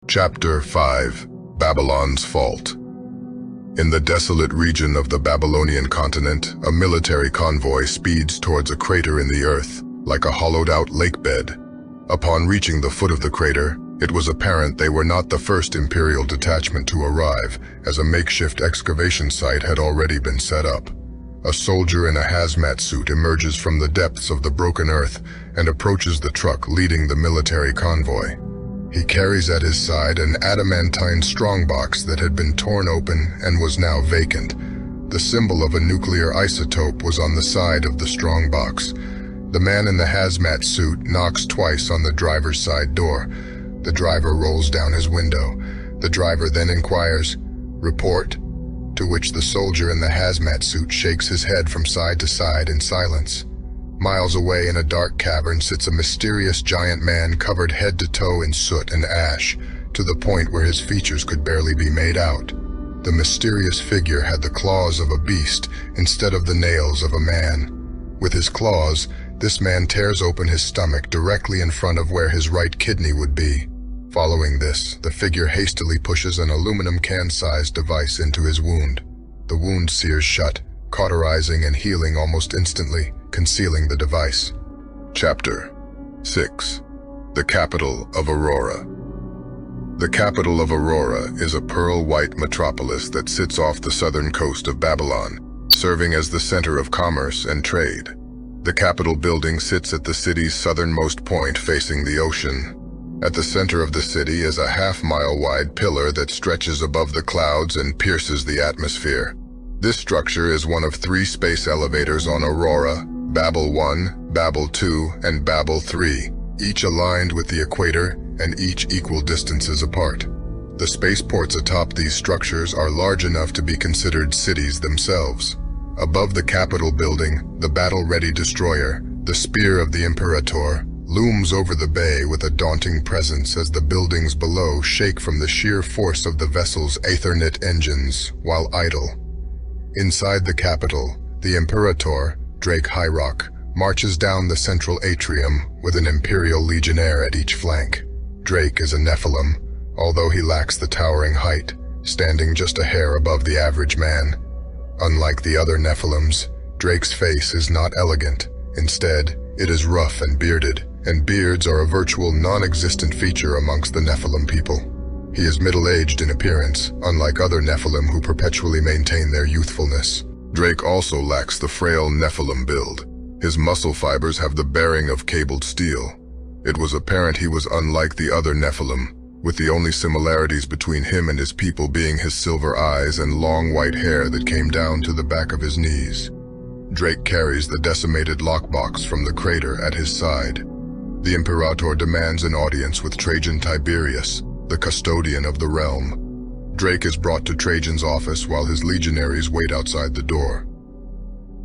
Chapter 5: Babylon's Fault. In the desolate region of the Babylonian continent, a military convoy speeds towards a crater in the earth, like a hollowed-out lake bed. Upon reaching the foot of the crater, it was apparent they were not the first Imperial detachment to arrive, as a makeshift excavation site had already been set up. A soldier in a hazmat suit emerges from the depths of the broken earth and approaches the truck leading the military convoy. He carries at his side an adamantine strongbox that had been torn open and was now vacant. The symbol of a nuclear isotope was on the side of the strongbox. The man in the hazmat suit knocks twice on the driver's side door. The driver rolls down his window. The driver then inquires, "Report?" to which the soldier in the hazmat suit shakes his head from side to side in silence. Miles away in a dark cavern sits a mysterious giant man covered head to toe in soot and ash, to the point where his features could barely be made out. The mysterious figure had the claws of a beast instead of the nails of a man. With his claws, this man tears open his stomach directly in front of where his right kidney would be. Following this, the figure hastily pushes an aluminum can-sized device into his wound. The wound sears shut, cauterizing and healing almost instantly, concealing the device. Chapter 6: The Capital of Aurora. The capital of Aurora is a pearl-white metropolis that sits off the southern coast of Babylon, serving as the center of commerce and trade. The Capitol building sits at the city's southernmost point facing the ocean. At the center of the city is a half-mile-wide pillar that stretches above the clouds and pierces the atmosphere. This structure is one of 3 space elevators on Aurora: Babel 1, Babel 2, and Babel 3, each aligned with the equator and each equal distances apart. The spaceports atop these structures are large enough to be considered cities themselves. Above the Capitol building, the battle-ready destroyer, the Spear of the Imperator, looms over the bay with a daunting presence as the buildings below shake from the sheer force of the vessel's Aethernet engines while idle. Inside the Capitol, the Imperator, Drake Hyrock, marches down the central atrium with an Imperial Legionnaire at each flank. Drake is a Nephilim, although he lacks the towering height, standing just a hair above the average man. Unlike the other Nephilims, Drake's face is not elegant. Instead, it is rough and bearded, and beards are a virtual non-existent feature amongst the Nephilim people. He is middle-aged in appearance, unlike other Nephilim who perpetually maintain their youthfulness. Drake also lacks the frail Nephilim build. His muscle fibers have the bearing of cabled steel. It was apparent he was unlike the other Nephilim, with the only similarities between him and his people being his silver eyes and long white hair that came down to the back of his knees. Drake carries the decimated lockbox from the crater at his side. The Imperator demands an audience with Trajan Tiberius, the custodian of the realm. Drake is brought to Trajan's office while his legionaries wait outside the door.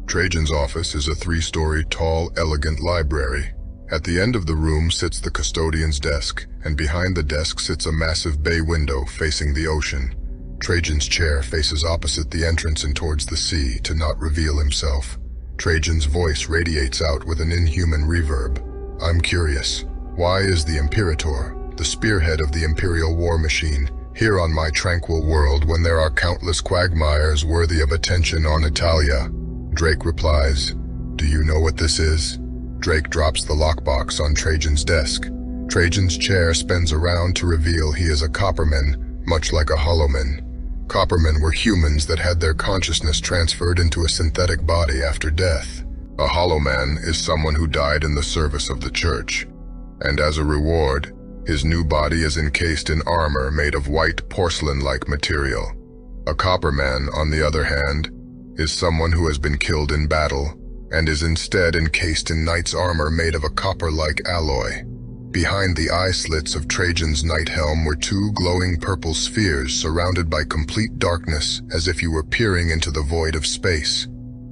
Trajan's office is a 3-story tall, elegant library. At the end of the room sits the custodian's desk, and behind the desk sits a massive bay window facing the ocean. Trajan's chair faces opposite the entrance and towards the sea to not reveal himself. Trajan's voice radiates out with an inhuman reverb. "I'm curious. Why is the Imperator, the spearhead of the Imperial war machine, here on my tranquil world when there are countless quagmires worthy of attention on Italia?" Drake replies, "Do you know what this is?" Drake drops the lockbox on Trajan's desk. Trajan's chair spins around to reveal he is a Copperman, much like a Hollowman. Coppermen were humans that had their consciousness transferred into a synthetic body after death. A Hollowman is someone who died in the service of the Church, and as a reward, his new body is encased in armor made of white porcelain-like material. A Copperman, on the other hand, is someone who has been killed in battle and is instead encased in knight's armor made of a copper-like alloy. Behind the eye slits of Trajan's knight helm were 2 glowing purple spheres surrounded by complete darkness, as if you were peering into the void of space.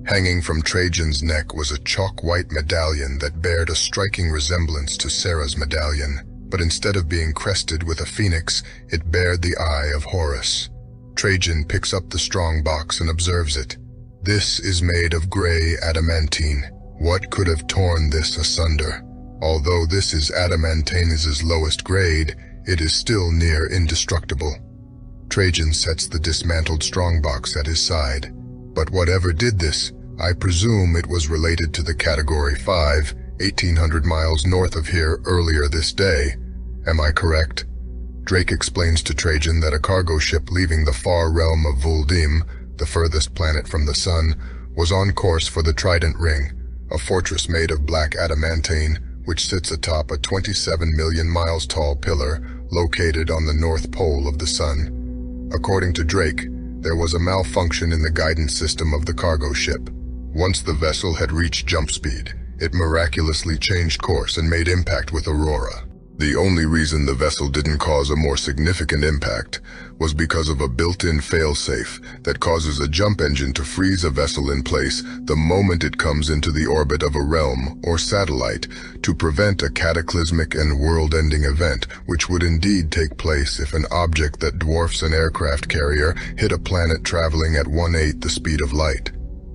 Hanging from Trajan's neck was a chalk-white medallion that bared a striking resemblance to Sarah's medallion, but instead of being crested with a phoenix, it bared the eye of Horus. Trajan picks up the strong box and observes it. This is made of gray adamantine. What could have torn this asunder? Although this is Adamantine's lowest grade, it is still near indestructible. Trajan sets the dismantled strongbox at his side. But whatever did this, I presume it was related to the Category 5, 1,800 miles north of here earlier this day. Am I correct? Drake explains to Trajan that a cargo ship leaving the far realm of Vuldim, the furthest planet from the sun, was on course for the Trident Ring, a fortress made of black adamantane which sits atop a 27 million miles tall pillar located on the north pole of the sun. According to Drake, there was a malfunction in the guidance system of the cargo ship. Once the vessel had reached jump speed, it miraculously changed course and made impact with Aurora. The only reason the vessel didn't cause a more significant impact was because of a built-in failsafe that causes a jump engine to freeze a vessel in place the moment it comes into the orbit of a realm or satellite to prevent a cataclysmic and world-ending event, which would indeed take place if an object that dwarfs an aircraft carrier hit a planet traveling at 1/8 the speed of light.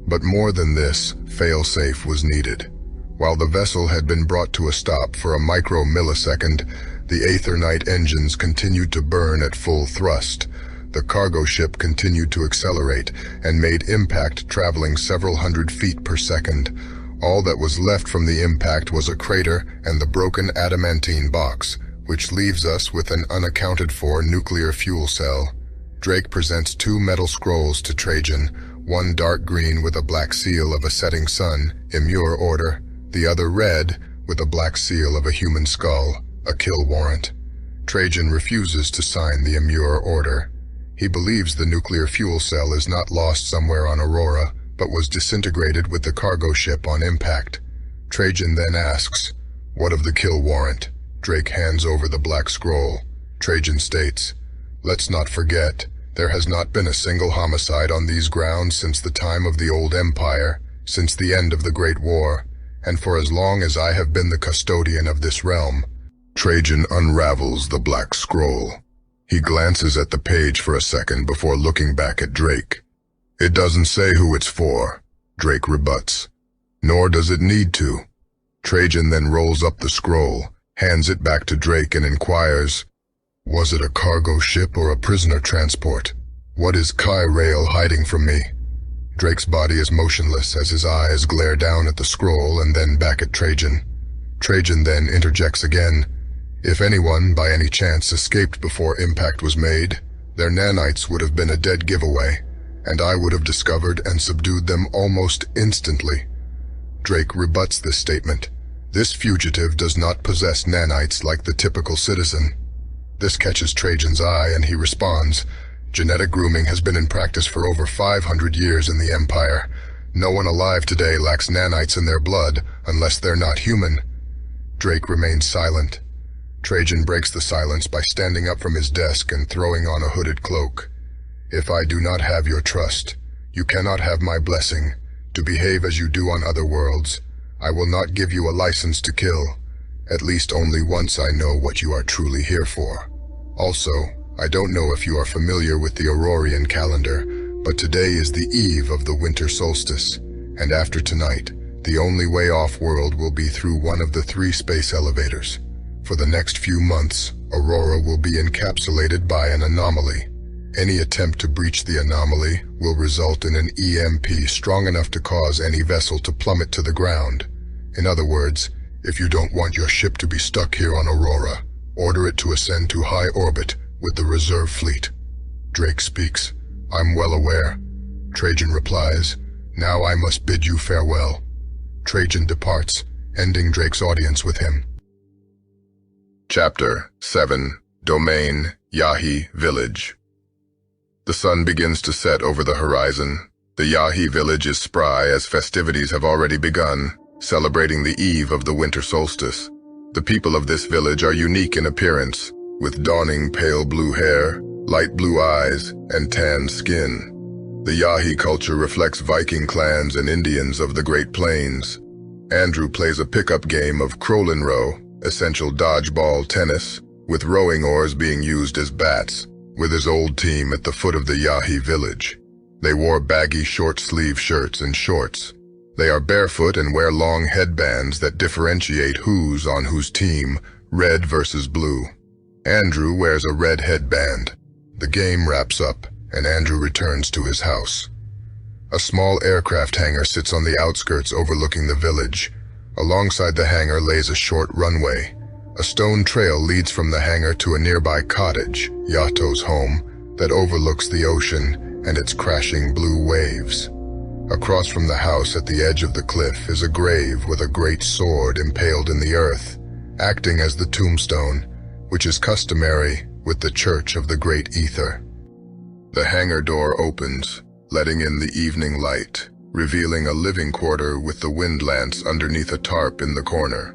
But more than this, failsafe was needed. While the vessel had been brought to a stop for a micro-millisecond, the Aethernight engines continued to burn at full thrust. The cargo ship continued to accelerate and made impact traveling several hundred feet per second. All that was left from the impact was a crater and the broken adamantine box, which leaves us with an unaccounted-for nuclear fuel cell. Drake presents 2 metal scrolls to Trajan, one dark green with a black seal of a setting sun, Immure Order, the other red with a black seal of a human skull, a kill warrant. Trajan refuses to sign the Immure Order. He believes the nuclear fuel cell is not lost somewhere on Aurora, but was disintegrated with the cargo ship on impact. Trajan then asks, "What of the kill warrant?" Drake hands over the black scroll. Trajan states, "Let's not forget, there has not been a single homicide on these grounds since the time of the Old Empire, since the end of the Great War, and for as long as I have been the custodian of this realm." Trajan unravels the black scroll. He glances at the page for a second before looking back at Drake. "It doesn't say who it's for," Drake rebuts. "Nor does it need to." Trajan then rolls up the scroll, hands it back to Drake and inquires, "Was it a cargo ship or a prisoner transport? What is Chi-Rail hiding from me?" Drake's body is motionless as his eyes glare down at the scroll and then back at Trajan. Trajan then interjects again. "If anyone, by any chance, escaped before impact was made, their nanites would have been a dead giveaway, and I would have discovered and subdued them almost instantly." Drake rebuts this statement. This fugitive does not possess nanites like the typical citizen. This catches Trajan's eye and he responds, "Genetic grooming has been in practice for over 500 years in the Empire. No one alive today lacks nanites in their blood unless they're not human." Drake remains silent. Trajan breaks the silence by standing up from his desk and throwing on a hooded cloak. "If I do not have your trust, you cannot have my blessing to behave as you do on other worlds. I will not give you a license to kill, at least only once I know what you are truly here for. Also, I don't know if you are familiar with the Aurorian calendar, but today is the eve of the winter solstice, and after tonight, the only way off-world will be through one of the 3 space elevators. For the next few months, Aurora will be encapsulated by an anomaly. Any attempt to breach the anomaly will result in an EMP strong enough to cause any vessel to plummet to the ground. In other words, if you don't want your ship to be stuck here on Aurora, order it to ascend to high orbit with the reserve fleet." Drake speaks, "I'm well aware." Trajan replies, "Now I must bid you farewell." Trajan departs, ending Drake's audience with him. Chapter 7. Domain, Yahi Village. The sun begins to set over the horizon. The Yahi village is spry as festivities have already begun, celebrating the eve of the winter solstice. The people of this village are unique in appearance, with dawning pale blue hair, light blue eyes, and tanned skin. The Yahi culture reflects Viking clans and Indians of the Great Plains. Andrew plays a pickup game of Crowlin Row, essential dodgeball tennis, with rowing oars being used as bats, with his old team at the foot of the Yahi village. They wore baggy short-sleeve shirts and shorts. They are barefoot and wear long headbands that differentiate who's on whose team, red versus blue. Andrew wears a red headband. The game wraps up, and Andrew returns to his house. A small aircraft hangar sits on the outskirts overlooking the village. Alongside the hangar lays a short runway. A stone trail leads from the hangar to a nearby cottage, Yato's home, that overlooks the ocean and its crashing blue waves. Across from the house at the edge of the cliff is a grave with a great sword impaled in the earth, acting as the tombstone, which is customary with the Church of the Great Aether. The hangar door opens, letting in the evening light, revealing a living quarter with the wind lance underneath a tarp in the corner.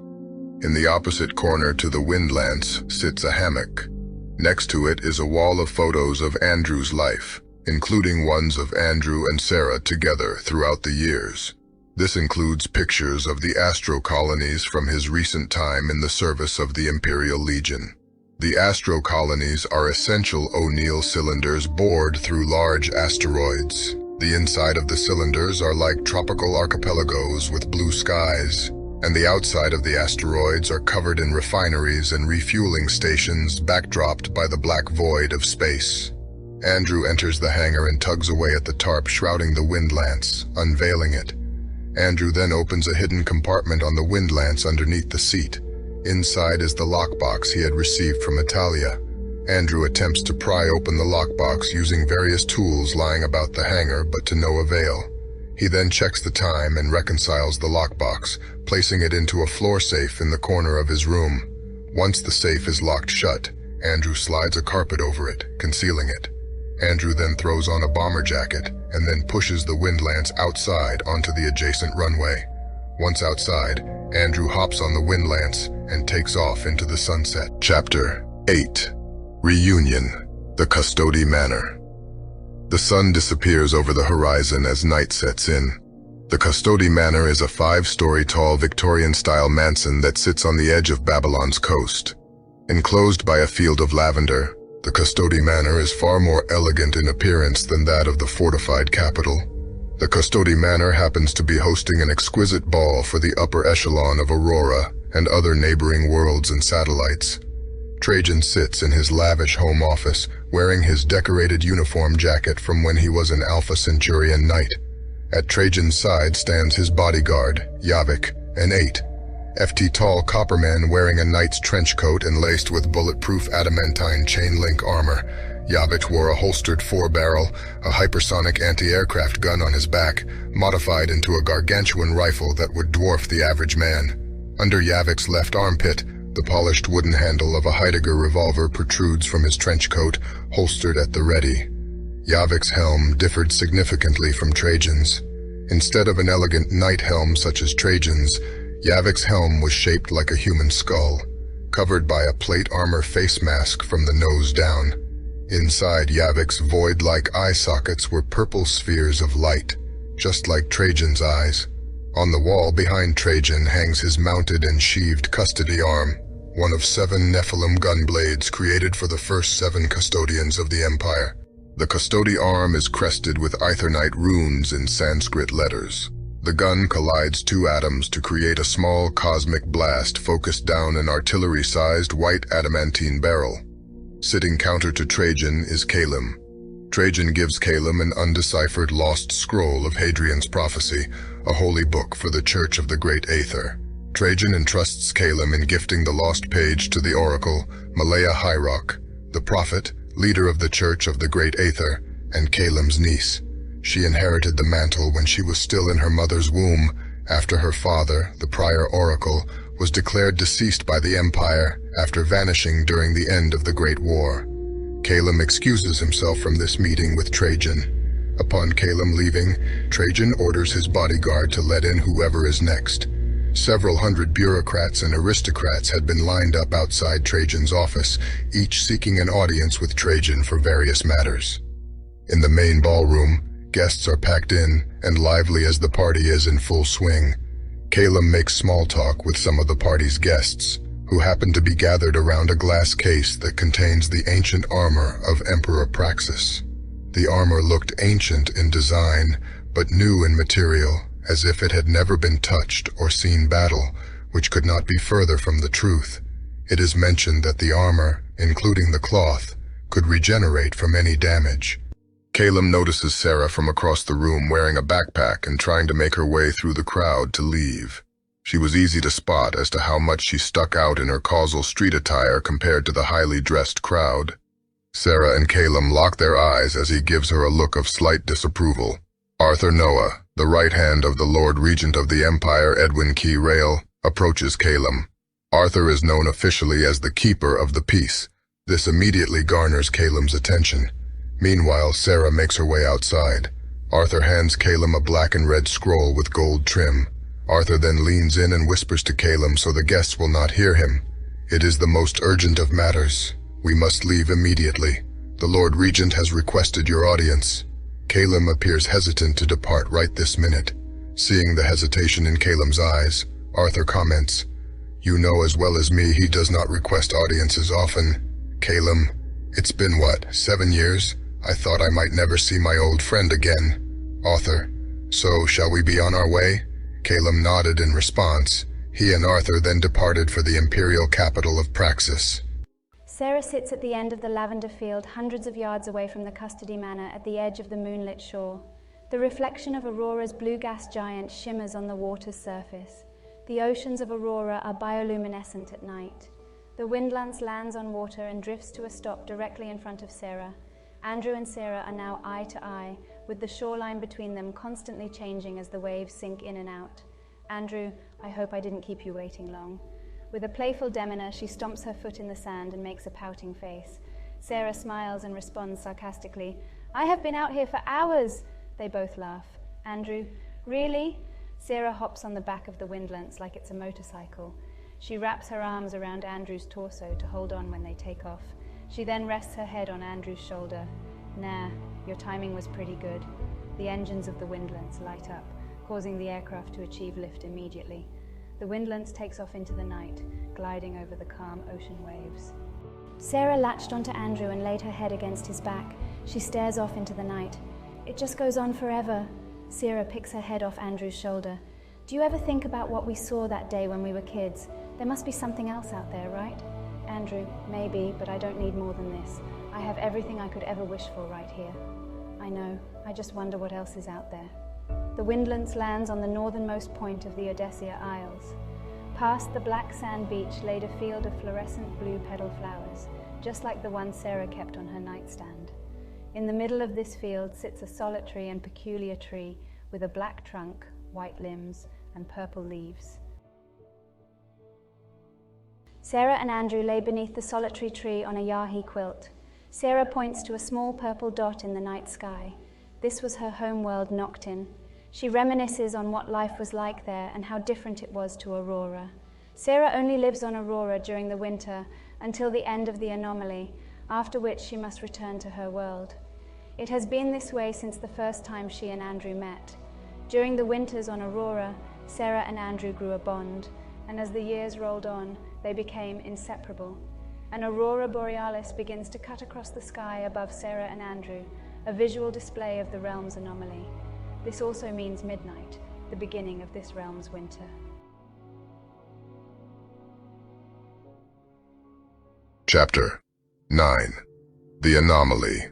In the opposite corner to the wind lance sits a hammock. Next to it is a wall of photos of Andrew's life, including ones of Andrew and Sarah together throughout the years. This includes pictures of the Astro colonies from his recent time in the service of the Imperial Legion. The Astro colonies are essential O'Neill cylinders bored through large asteroids. The inside of the cylinders are like tropical archipelagos with blue skies, and the outside of the asteroids are covered in refineries and refueling stations backdropped by the black void of space. Andrew enters the hangar and tugs away at the tarp shrouding the wind lance, unveiling it. Andrew then opens a hidden compartment on the wind lance underneath the seat. Inside is the lockbox he had received from Italia. Andrew attempts to pry open the lockbox using various tools lying about the hangar, but to no avail. He then checks the time and reconciles the lockbox, placing it into a floor safe in the corner of his room. Once the safe is locked shut, Andrew slides a carpet over it, concealing it. Andrew then throws on a bomber jacket and then pushes the wind lance outside onto the adjacent runway. Once outside, Andrew hops on the wind lance and takes off into the sunset. Chapter 8. Reunion, the Custodi Manor. The sun disappears over the horizon as night sets in. The Custodi Manor is a 5-story tall Victorian-style mansion that sits on the edge of Babylon's coast. Enclosed by a field of lavender, the Custodi Manor is far more elegant in appearance than that of the fortified capital. The Custodi Manor happens to be hosting an exquisite ball for the upper echelon of Aurora and other neighboring worlds and satellites. Trajan sits in his lavish home office, wearing his decorated uniform jacket from when he was an Alpha Centurion knight. At Trajan's side stands his bodyguard, Yavik, an 8 tall copperman wearing a knight's trench coat and laced with bulletproof adamantine chain-link armor. Yavik wore a holstered 4-barrel, a hypersonic anti-aircraft gun on his back, modified into a gargantuan rifle that would dwarf the average man. Under Yavik's left armpit, the polished wooden handle of a Heidegger revolver protrudes from his trench coat, holstered at the ready. Yavik's helm differed significantly from Trajan's. Instead of an elegant knight helm such as Trajan's, Yavik's helm was shaped like a human skull, covered by a plate armor face mask from the nose down. Inside Yavik's void-like eye sockets were purple spheres of light, just like Trajan's eyes. On the wall behind Trajan hangs his mounted and sheathed custody arm, one of 7 Nephilim gun blades created for the first 7 custodians of the Empire. The custody arm is crested with Aethernite runes in Sanskrit letters. The gun collides 2 atoms to create a small cosmic blast focused down an artillery-sized white adamantine barrel. Sitting counter to Trajan is Caelum. Trajan gives Caelum an undeciphered lost scroll of Hadrian's prophecy, a holy book for the Church of the Great Aether. Trajan entrusts Caelum in gifting the lost page to the oracle, Malaya Hyrok, the prophet, leader of the Church of the Great Aether, and Caelum's niece. She inherited the mantle when she was still in her mother's womb, after her father, the prior oracle, was declared deceased by the Empire after vanishing during the end of the Great War. Caelum excuses himself from this meeting with Trajan. Upon Caelum leaving, Trajan orders his bodyguard to let in whoever is next. Several hundred bureaucrats and aristocrats had been lined up outside Trajan's office, each seeking an audience with Trajan for various matters. In the main ballroom, guests are packed in and lively as the party is in full swing. Caelum makes small talk with some of the party's guests, who happen to be gathered around a glass case that contains the ancient armor of Emperor Praxis. The armor looked ancient in design, but new in material, as if it had never been touched or seen battle, which could not be further from the truth. It is mentioned that the armor, including the cloth, could regenerate from any damage. Calum notices Sarah from across the room wearing a backpack and trying to make her way through the crowd to leave. She was easy to spot as to how much she stuck out in her causal street attire compared to the highly dressed crowd. Sarah and Calum lock their eyes as he gives her a look of slight disapproval. Arthur Noah, the right hand of the Lord Regent of the Empire, Edwin Key Rail, approaches Calum. Arthur is known officially as the Keeper of the Peace. This immediately garners Calum's attention. Meanwhile, Sarah makes her way outside. Arthur hands Calum a black and red scroll with gold trim. Arthur then leans in and whispers to Calum so the guests will not hear him. "It is the most urgent of matters. We must leave immediately. The Lord Regent has requested your audience." Calum appears hesitant to depart right this minute. Seeing the hesitation in Calum's eyes, Arthur comments, "You know as well as me he does not request audiences often." "Calum, it's been what, 7 years? I thought I might never see my old friend again." Arthur, "So shall we be on our way?" Calum nodded in response. He and Arthur then departed for the imperial capital of Praxis. Sarah sits at the end of the lavender field, hundreds of yards away from the custody manor at the edge of the moonlit shore. The reflection of Aurora's blue gas giant shimmers on the water's surface. The oceans of Aurora are bioluminescent at night. The windlance lands on water and drifts to a stop directly in front of Sarah. Andrew and Sarah are now eye to eye, with the shoreline between them constantly changing as the waves sink in and out. "Andrew, I hope I didn't keep you waiting long." With a playful demeanor, she stomps her foot in the sand and makes a pouting face. Sarah smiles and responds sarcastically, "I have been out here for hours." They both laugh. "Andrew, really?" Sarah hops on the back of the windlance like it's a motorcycle. She wraps her arms around Andrew's torso to hold on when they take off. She then rests her head on Andrew's shoulder. "Nah, your timing was pretty good." The engines of the windlance light up, causing the aircraft to achieve lift immediately. The windlance takes off into the night, gliding over the calm ocean waves. Sarah latched onto Andrew and laid her head against his back. She stares off into the night. "It just goes on forever." Sarah picks her head off Andrew's shoulder. "Do you ever think about what we saw that day when we were kids? There must be something else out there, right?" "Andrew, maybe, but I don't need more than this. I have everything I could ever wish for right here." "I know. I just wonder what else is out there." The windlance lands on the northernmost point of the Odessia Isles. Past the black sand beach laid a field of fluorescent blue petal flowers, just like the one Sarah kept on her nightstand. In the middle of this field sits a solitary and peculiar tree with a black trunk, white limbs, and purple leaves. Sarah and Andrew lay beneath the solitary tree on a Yahi quilt. Sarah points to a small purple dot in the night sky. This was her homeworld, Noctin. She reminisces on what life was like there and how different it was to Aurora. Sarah only lives on Aurora during the winter until the end of the anomaly, after which she must return to her world. It has been this way since the first time she and Andrew met. During the winters on Aurora, Sarah and Andrew grew a bond, and as the years rolled on, they became inseparable. An aurora borealis begins to cut across the sky above Sarah and Andrew, a visual display of the realm's anomaly. This also means midnight, the beginning of this realm's winter. Chapter 9. The Anomaly.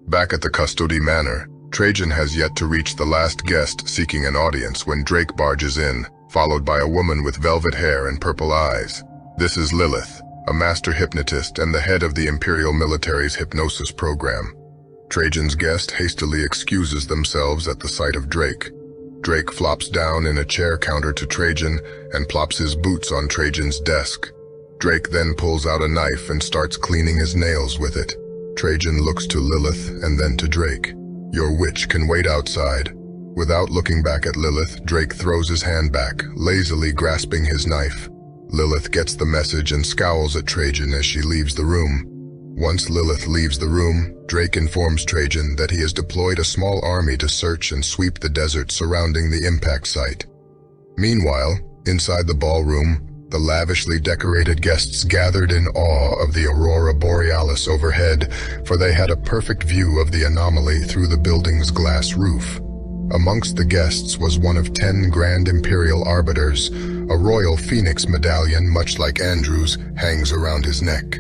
Back at the Custody Manor, Trajan has yet to reach the last guest seeking an audience when Drake barges in, followed by a woman with velvet hair and purple eyes. This is Lilith, a master hypnotist and the head of the Imperial Military's hypnosis program. Trajan's guest hastily excuses themselves at the sight of Drake. Drake flops down in a chair counter to Trajan and plops his boots on Trajan's desk. Drake then pulls out a knife and starts cleaning his nails with it. Trajan looks to Lilith and then to Drake. "Your witch can wait outside." Without looking back at Lilith, Drake throws his hand back, lazily grasping his knife. Lilith gets the message and scowls at Trajan as she leaves the room. Once Lilith leaves the room, Drake informs Trajan that he has deployed a small army to search and sweep the desert surrounding the impact site. Meanwhile, inside the ballroom, the lavishly decorated guests gathered in awe of the aurora borealis overhead, for they had a perfect view of the anomaly through the building's glass roof. Amongst the guests was one of 10 Grand Imperial Arbiters. A royal phoenix medallion, much like Andrew's, hangs around his neck.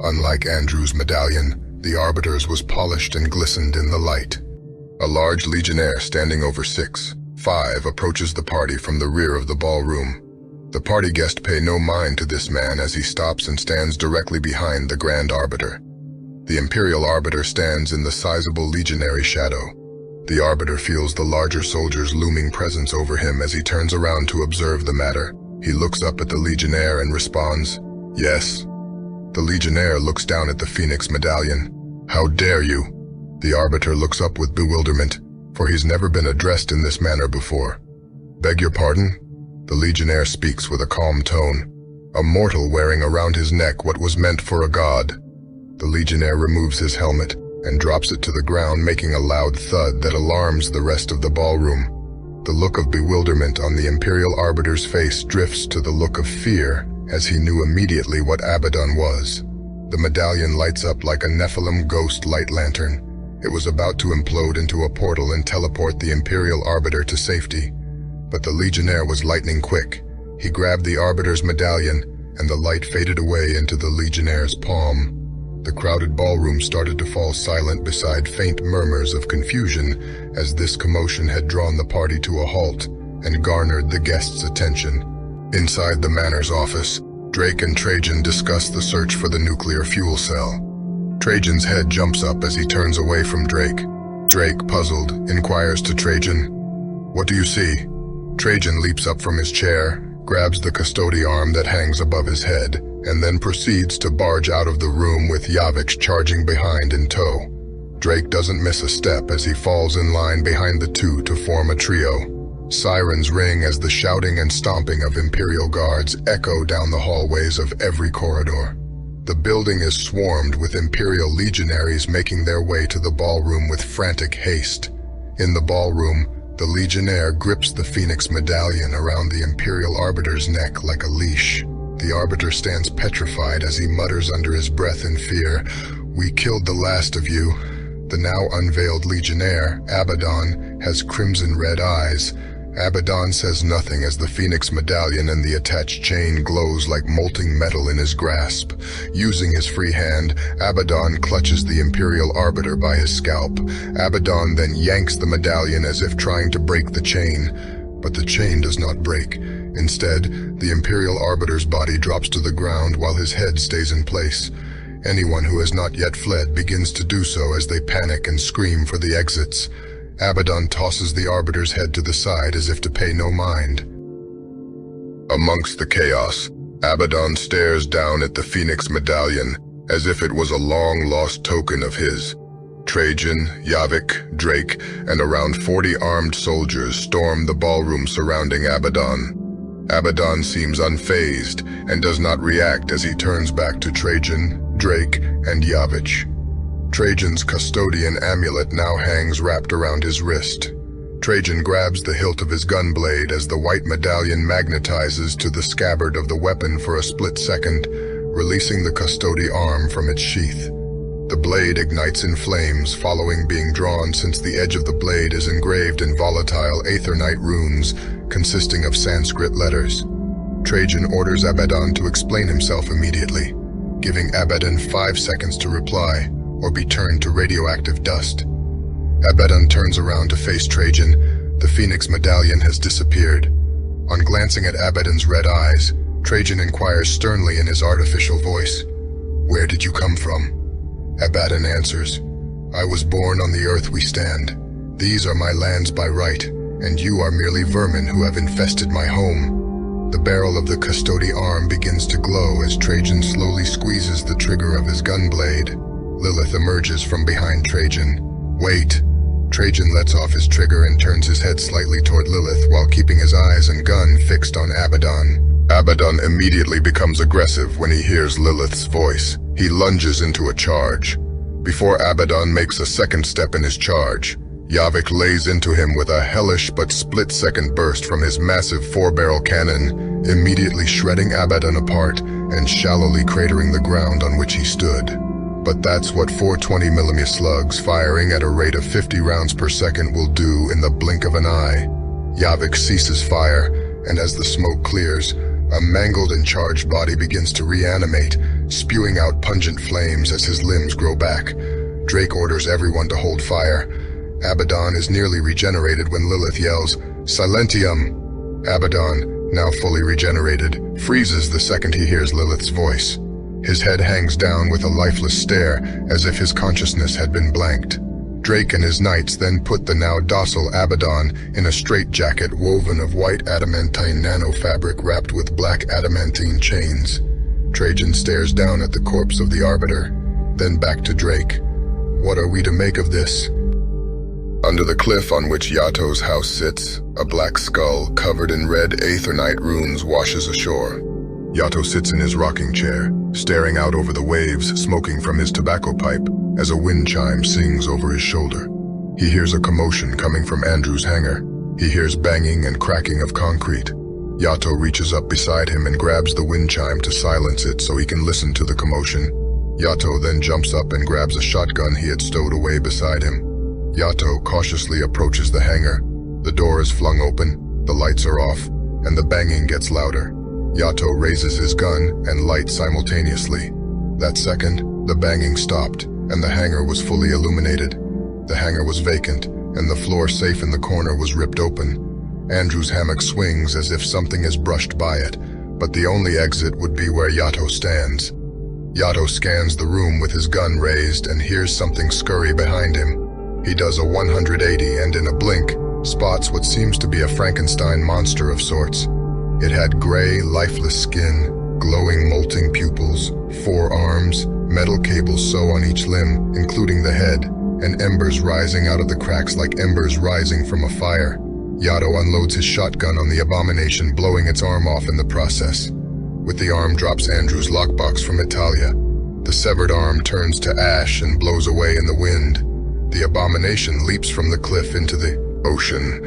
Unlike Andrew's medallion, the Arbiter's was polished and glistened in the light. A large legionnaire standing over 6'5" approaches the party from the rear of the ballroom. The party guests pay no mind to this man as he stops and stands directly behind the Grand Arbiter. The Imperial Arbiter stands in the sizable legionary shadow. The Arbiter feels the larger soldier's looming presence over him as he turns around to observe the matter. He looks up at the legionnaire and responds, "Yes." The legionnaire looks down at the Phoenix medallion. "How dare you?" The Arbiter looks up with bewilderment, for he's never been addressed in this manner before. "Beg your pardon?" The legionnaire speaks with a calm tone, a mortal wearing around his neck what was meant for a god. The legionnaire removes his helmet and drops it to the ground, making a loud thud that alarms the rest of the ballroom. The look of bewilderment on the Imperial Arbiter's face drifts to the look of fear as he knew immediately what Abaddon was. The medallion lights up like a Nephilim ghost light lantern. It was about to implode into a portal and teleport the Imperial Arbiter to safety. But the legionnaire was lightning quick. He grabbed the Arbiter's medallion, and the light faded away into the legionnaire's palm. The crowded ballroom started to fall silent beside faint murmurs of confusion, as this commotion had drawn the party to a halt and garnered the guests' attention. Inside the Manor's office, Drake and Trajan discuss the search for the nuclear fuel cell. Trajan's head jumps up as he turns away from Drake. Drake, puzzled, inquires to Trajan, "What do you see?" Trajan leaps up from his chair, grabs the custody arm that hangs above his head, and then proceeds to barge out of the room with Yavik charging behind in tow. Drake doesn't miss a step as he falls in line behind the two to form a trio. Sirens ring as the shouting and stomping of Imperial guards echo down the hallways of every corridor. The building is swarmed with Imperial legionaries making their way to the ballroom with frantic haste. In the ballroom, the legionnaire grips the Phoenix medallion around the Imperial Arbiter's neck like a leash. The Arbiter stands petrified as he mutters under his breath in fear, "We killed the last of you." The now unveiled legionnaire, Abaddon, has crimson-red eyes. Abaddon says nothing as the Phoenix medallion and the attached chain glows like molten metal in his grasp. Using his free hand, Abaddon clutches the Imperial Arbiter by his scalp. Abaddon then yanks the medallion as if trying to break the chain, but the chain does not break. Instead, the Imperial Arbiter's body drops to the ground while his head stays in place. Anyone who has not yet fled begins to do so as they panic and scream for the exits. Abaddon tosses the Arbiter's head to the side as if to pay no mind. Amongst the chaos, Abaddon stares down at the Phoenix medallion as if it was a long-lost token of his. Trajan, Yavik, Drake, and around 40 armed soldiers storm the ballroom surrounding Abaddon. Abaddon seems unfazed and does not react as he turns back to Trajan, Drake, and Yavik. Trajan's custodian amulet now hangs wrapped around his wrist. Trajan grabs the hilt of his gunblade as the white medallion magnetizes to the scabbard of the weapon for a split second, releasing the custody arm from its sheath. The blade ignites in flames following being drawn, since the edge of the blade is engraved in volatile aetherite runes consisting of Sanskrit letters. Trajan orders Abaddon to explain himself immediately, giving Abaddon 5 seconds to reply or be turned to radioactive dust. Abaddon turns around to face Trajan. The Phoenix medallion has disappeared. On glancing at Abaddon's red eyes, Trajan inquires sternly in his artificial voice, "Where did you come from?" Abaddon answers, "I was born on the earth we stand. These are my lands by right, and you are merely vermin who have infested my home." The barrel of the custody arm begins to glow as Trajan slowly squeezes the trigger of his gunblade. Lilith emerges from behind Trajan. "Wait." Trajan lets off his trigger and turns his head slightly toward Lilith while keeping his eyes and gun fixed on Abaddon. Abaddon immediately becomes aggressive when he hears Lilith's voice. He lunges into a charge. Before Abaddon makes a second step in his charge, Yavik lays into him with a hellish but split-second burst from his massive 4-barrel cannon, immediately shredding Abaddon apart and shallowly cratering the ground on which he stood. But that's what 420mm slugs firing at a rate of 50 rounds per second will do in the blink of an eye. Yavik ceases fire, and as the smoke clears, A mangled and charged body begins to reanimate, spewing out pungent flames as his limbs grow back. Drake orders everyone to hold fire. Abaddon is nearly regenerated when Lilith yells, "Silentium!" Abaddon, now fully regenerated, freezes the second he hears Lilith's voice. His head hangs down with a lifeless stare, as if his consciousness had been blanked. Drake and his knights then put the now docile Abaddon in a straitjacket woven of white adamantine nanofabric wrapped with black adamantine chains. Trajan stares down at the corpse of the Arbiter, then back to Drake. What are we to make of this? Under the cliff on which Yato's house sits, a black skull covered in red aetherite runes washes ashore. Yato sits in his rocking chair, staring out over the waves, smoking from his tobacco pipe, as a wind chime sings over his shoulder. He hears a commotion coming from Andrew's hangar. He hears banging and cracking of concrete. Yato reaches up beside him and grabs the wind chime to silence it so he can listen to the commotion. Yato then jumps up and grabs a shotgun he had stowed away beside him. Yato cautiously approaches the hangar. The door is flung open, the lights are off, and the banging gets louder. Yato raises his gun and lights simultaneously. That second, the banging stopped, and the hangar was fully illuminated. The hangar was vacant, and the floor safe in the corner was ripped open. Andrew's hammock swings as if something has brushed by it, but the only exit would be where Yato stands. Yato scans the room with his gun raised and hears something scurry behind him. He does a 180 and in a blink, spots what seems to be a Frankenstein monster of sorts. It had gray, lifeless skin, glowing, molting pupils, 4 arms, metal cables sew on each limb, including the head, and embers rising out of the cracks like embers rising from a fire. Yato unloads his shotgun on the abomination, blowing its arm off in the process. With the arm drops Andrew's lockbox from Italia. The severed arm turns to ash and blows away in the wind. The abomination leaps from the cliff into the ocean.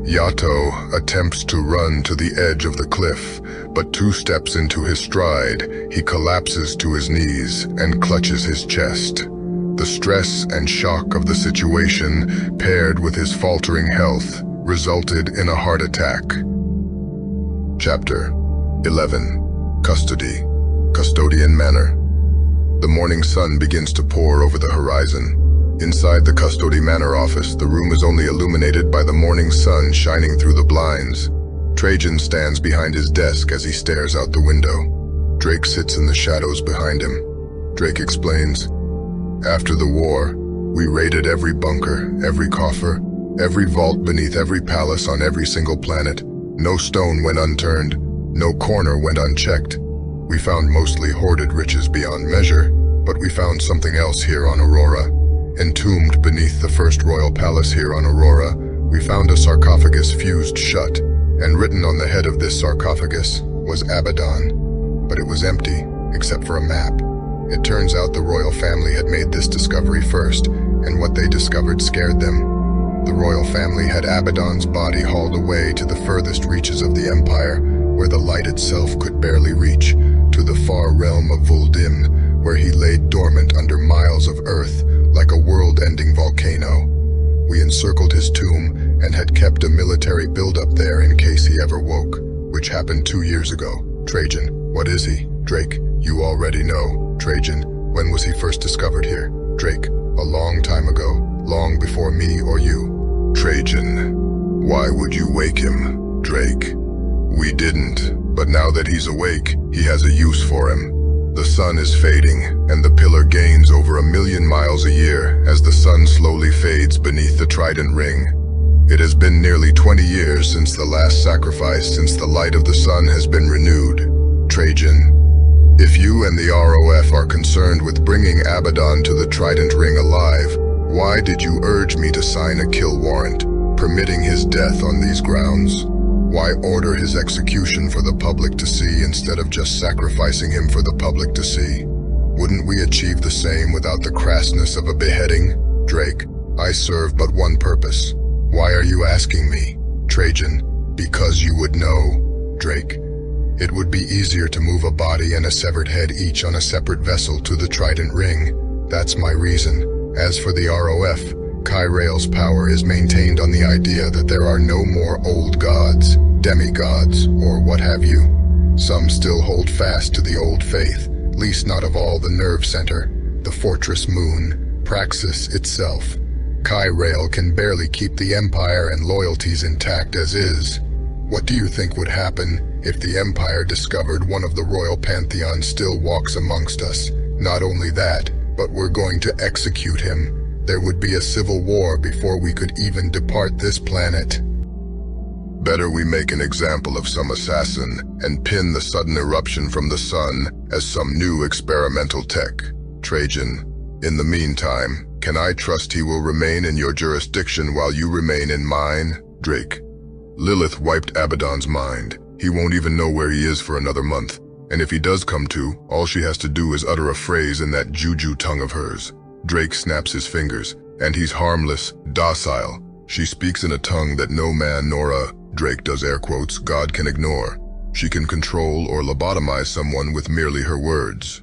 Yato attempts to run to the edge of the cliff, but 2 steps into his stride, he collapses to his knees and clutches his chest. The stress and shock of the situation, paired with his faltering health, resulted in a heart attack. Chapter 11. Custody. Custodian Manor. The morning sun begins to pour over the horizon. Inside the Custody Manor office, the room is only illuminated by the morning sun shining through the blinds. Trajan stands behind his desk as he stares out the window. Drake sits in the shadows behind him. Drake explains, "After the war, we raided every bunker, every coffer, every vault beneath every palace on every single planet. No stone went unturned, no corner went unchecked. We found mostly hoarded riches beyond measure, but we found something else here on Aurora. Entombed beneath the first royal palace here on Aurora, we found a sarcophagus fused shut, and written on the head of this sarcophagus was Abaddon. But it was empty, except for a map. It turns out the royal family had made this discovery first, and what they discovered scared them. The royal family had Abaddon's body hauled away to the furthest reaches of the empire, where the light itself could barely reach, to the far realm of Vuldim, where he lay dormant under miles of earth, like a world-ending volcano. We encircled his tomb and had kept a military buildup there in case he ever woke, which happened 2 years ago. Trajan, what is he? Drake, you already know. Trajan, when was he first discovered here? Drake, a long time ago, long before me or you. Trajan, why would you wake him? Drake, we didn't, but now that he's awake, he has a use for him. The sun is fading, and the pillar gains over 1,000,000 miles a year as the sun slowly fades beneath the Trident Ring. It has been nearly 20 years since the last sacrifice, since the light of the sun has been renewed. Trajan, if you and the ROF are concerned with bringing Abaddon to the Trident Ring alive, why did you urge me to sign a kill warrant, permitting his death on these grounds? Why order his execution for the public to see instead of just sacrificing him for the public to see? Wouldn't we achieve the same without the crassness of a beheading? Drake, I serve but one purpose. Why are you asking me? Trajan, because you would know. Drake, it would be easier to move a body and a severed head each on a separate vessel to the Trident Ring. That's my reason. As for the ROF, Kyrael's power is maintained on the idea that there are no more old gods, demigods, or what have you. Some still hold fast to the old faith, least not of all the nerve center, the fortress moon, Praxis itself. Kyrael can barely keep the Empire and loyalties intact as is. What do you think would happen if the Empire discovered one of the royal pantheon still walks amongst us? Not only that, but we're going to execute him. There would be a civil war before we could even depart this planet. Better we make an example of some assassin and pin the sudden eruption from the sun as some new experimental tech. Trajan, in the meantime, can I trust he will remain in your jurisdiction while you remain in mine? Drake. Lilith wiped Abaddon's mind. He won't even know where he is for another month. And if he does come to, all she has to do is utter a phrase in that juju tongue of hers. Drake snaps his fingers, and he's harmless, docile. She speaks in a tongue that no man nor a, Drake does air quotes, God can ignore. She can control or lobotomize someone with merely her words.